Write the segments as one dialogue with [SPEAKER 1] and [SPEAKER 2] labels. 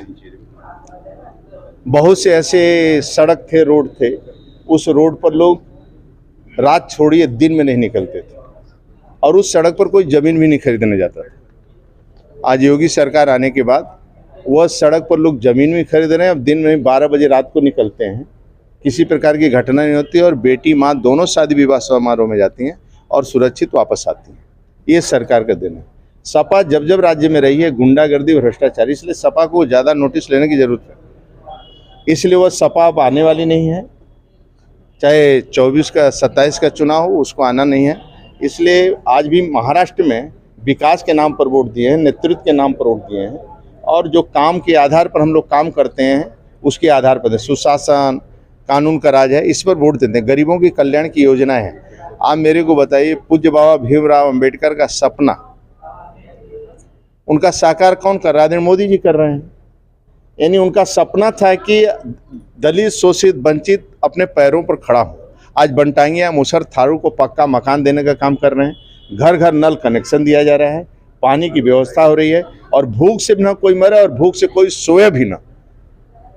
[SPEAKER 1] देनी चाहिए।
[SPEAKER 2] बहुत से ऐसे सड़क थे, रोड थे, उस रोड पर लोग रात छोड़िए दिन में नहीं निकलते थे और उस सड़क पर कोई ज़मीन भी नहीं खरीदने जाता था। आज योगी सरकार आने के बाद वह सड़क पर लोग ज़मीन भी खरीद रहे हैं। अब दिन में 12 बजे रात को निकलते हैं, किसी प्रकार की घटना नहीं होती और बेटी माँ दोनों शादी विवाह समारोह में जाती हैं और सुरक्षित वापस आती हैं। ये सरकार का दिन है। सपा जब जब राज्य में रही है गुंडागर्दी और भ्रष्टाचार, इसलिए सपा को ज़्यादा नोटिस लेने की जरूरत है। इसलिए वह सपा अब आने वाली नहीं है, चाहे 24 का 27 का चुनाव हो, उसको आना नहीं है। इसलिए आज भी महाराष्ट्र में विकास के नाम पर वोट दिए हैं, नेतृत्व के नाम पर वोट दिए हैं और जो काम के आधार पर हम लोग काम करते हैं उसके आधार पर सुशासन, कानून का राज है, इस पर वोट देते हैं। गरीबों की कल्याण की योजनाएं हैं। आप मेरे को बताइए, पूज्य बाबा भीमराव अंबेडकर का सपना, उनका साकार कौन कर रहा है? मोदी जी कर रहे हैं। यानी उनका सपना था कि दलित, शोषित, वंचित अपने पैरों पर खड़ा हो। आज बनटांगिया, मुसहर, थारू को पक्का मकान देने का काम कर रहे हैं। घर घर नल कनेक्शन दिया जा रहा है, पानी की व्यवस्था हो रही है और भूख से ना कोई मरे और भूख से कोई सोए भी ना,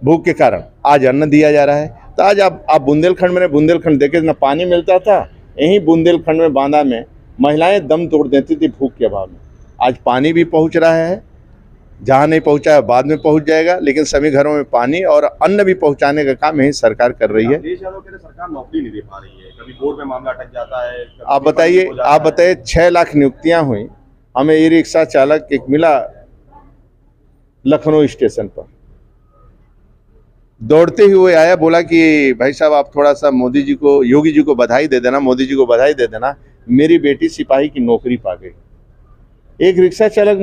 [SPEAKER 2] भूख के कारण आज अन्न दिया जा रहा है। तो आज आप बुंदेलखंड में, बुंदेलखंड देखे ना पानी मिलता था, यहीं बुंदेलखंड में बांदा में महिलाएं दम तोड़ देती थी भूख के अभाव में। आज पानी भी पहुंच रहा है, जहां नहीं पहुंचा है बाद में पहुंच जाएगा, लेकिन सभी घरों में पानी और अन्न भी पहुंचाने का काम यही सरकार कर रही है।
[SPEAKER 1] सरकार नौकरी नहीं दे पा रही है, कभी बोर्ड में मामला अटक जाता है।
[SPEAKER 2] आप बताइए 6 लाख नियुक्तियां हुई। हमें ई रिक्शा चालक एक मिला लखनऊ स्टेशन पर, दौड़ते हुए आया, बोला कि भाई साहब आप थोड़ा सा मोदी जी को, योगी जी को बधाई दे देना, मोदी जी को बधाई दे देना, मेरी बेटी सिपाही की नौकरी पा गई। एक रिक्शा चालक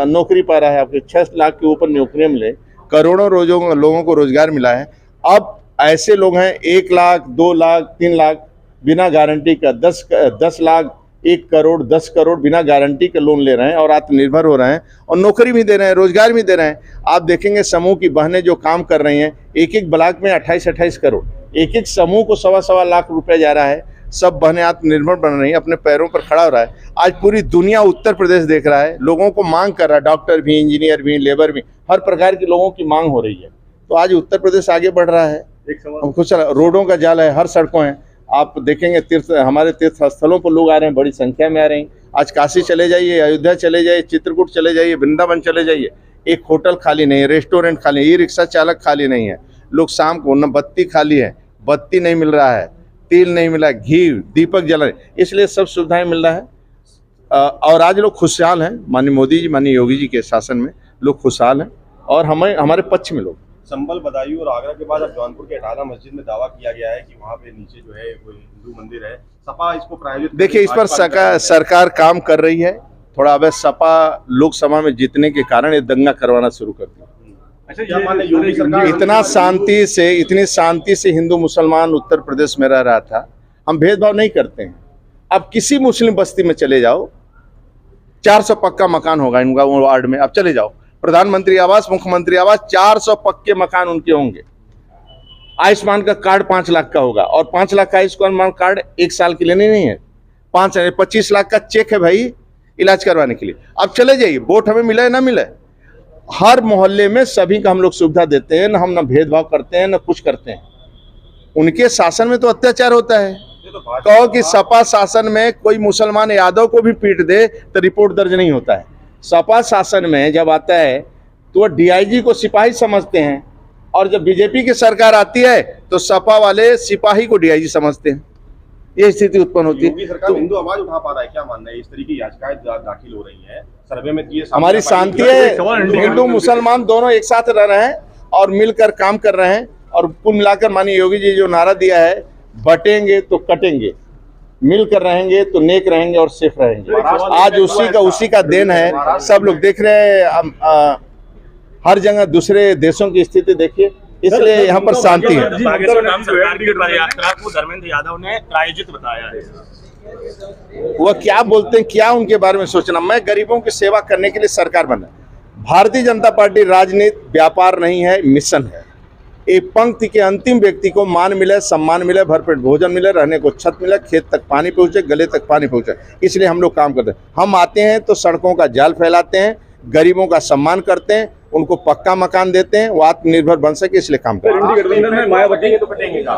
[SPEAKER 2] नौकरी पा रहा है, आपके 6 लाख के ऊपर नौकरियां मिले, करोड़ों लोगों को रोजगार मिला है। अब ऐसे लोग हैं 1 लाख, 2 लाख, 3 लाख बिना गारंटी का, 10 लाख, 1 करोड़, 10 करोड़ बिना गारंटी के लोन ले रहे हैं और आत्मनिर्भर हो रहे हैं और नौकरी भी दे रहे हैं, रोजगार भी दे रहे हैं। आप देखेंगे समूह की बहनें जो काम कर रही हैं, एक ब्लॉक में 28-28 करोड़, एक समूह को 1.25 लाख रुपया जा रहा है। सब बहनें आत्मनिर्भर बन रही हैं, अपने पैरों पर खड़ा हो रहा है। आज पूरी दुनिया उत्तर प्रदेश देख रहा है, लोगों को मांग कर रहा है, डॉक्टर भी, इंजीनियर भी, लेबर भी, हर प्रकार के लोगों की मांग हो रही है। तो आज उत्तर प्रदेश आगे बढ़ रहा है। हम कुछ रोडों का जाल है, हर सड़कों है। आप देखेंगे हमारे तीर्थ स्थलों पर लोग आ रहे हैं, बड़ी संख्या में आ रहे हैं। आज काशी चले जाइए, अयोध्या चले जाइए, चित्रकूट चले जाइए, वृंदावन चले जाइए, एक होटल खाली नहीं है, रेस्टोरेंट खाली, ई रिक्शा चालक खाली नहीं है। लोग शाम को न बत्ती खाली है, बत्ती नहीं मिल रहा है, तेल नहीं मिला, घी, दीपक जल रहे, इसलिए सब सुविधाएं मिल रहा है। और आज लोग खुशहाल हैं। माननीय मोदी जी, माननीय योगी जी के शासन में लोग खुशहाल हैं और हमारे पक्ष में लोग।
[SPEAKER 1] संभल, बदायूं और आगरा के बाद अब जौनपुर के अटाला मस्जिद में दावा किया गया है कि वहाँ पे नीचे जो है वो हिंदू मंदिर है। सपा इसको प्रायोजित, देखिए
[SPEAKER 2] इस पर सरकार काम कर रही है। थोड़ा अब सपा लोकसभा में जीतने के कारण ये दंगा करवाना शुरू कर दिया।
[SPEAKER 1] अच्छा, योगी सरकार
[SPEAKER 2] इतनी शांति से हिंदू मुसलमान उत्तर प्रदेश में रह रहा था। हम भेदभाव नहीं करते हैं। अब किसी मुस्लिम बस्ती में चले जाओ, 400 पक्का मकान होगा इनका वार्ड में। अब चले जाओ, प्रधानमंत्री आवास, मुख्यमंत्री आवास, 400 पक्के मकान उनके होंगे। आयुष्मान का कार्ड 5 लाख का होगा और 5 लाख का आयुष्मान कार्ड 1 साल के लिए नहीं है, 25 लाख का चेक है भाई इलाज करवाने के लिए। अब चले जाइए, वोट हमें मिले ना मिले, हर मोहल्ले में सभी का हम लोग सुविधा देते हैं। हम ना भेदभाव करते हैं, ना कुछ करते हैं। उनके शासन में तो अत्याचार होता है। कहो कि सपा शासन में कोई मुसलमान यादव को भी पीट दे तो रिपोर्ट दर्ज नहीं होता है। सपा शासन में जब आता है तो डीआईजी को सिपाही समझते हैं और जब बीजेपी की सरकार आती है तो सपा वाले सिपाही को डीआईजी समझते हैं। ये स्थिति उत्पन्न होती है।
[SPEAKER 1] सरकार हिंदू आवाज उठा पा रहा है, क्या मानना है? इस तरीके की याचिकाएं दाखिल हो रही हैं सर्वे में,
[SPEAKER 2] हमारी शांति है। हिंदू मुसलमान दोनों एक साथ रह रहे हैं और मिलकर काम कर रहे हैं। और कुल मिलाकर माननीय योगी जी जो नारा दिया है, बटेंगे तो कटेंगे, मिलकर रहेंगे तो नेक रहेंगे और सेफ रहेंगे, आज उसी का देन है। सब लोग देख रहे हैं, हर जगह दूसरे देशों की स्थिति देखिए, इसलिए यहाँ पर शांति है।
[SPEAKER 3] यात्रा को धर्मेंद्र यादव ने प्रायोजित बताया है।
[SPEAKER 2] वह क्या बोलते हैं, क्या उनके बारे में सोचना। मैं गरीबों की सेवा करने के लिए सरकार बना। भारतीय जनता पार्टी राजनीति व्यापार नहीं है, मिशन है। एक पंक्ति के अंतिम व्यक्ति को मान मिले, सम्मान मिले, भरपेट भोजन मिले, रहने को छत मिले, खेत तक पानी पहुंचे, गले तक पानी पहुंचे, इसलिए हम लोग काम करते हैं। हम आते हैं तो सड़कों का जाल फैलाते हैं, गरीबों का सम्मान करते हैं उनको पक्का मकान देते हैं, वो आत्मनिर्भर बन सके इसलिए काम करते हैं।
[SPEAKER 1] इंडी गठबंधन में मायावती के तो कटेंगे का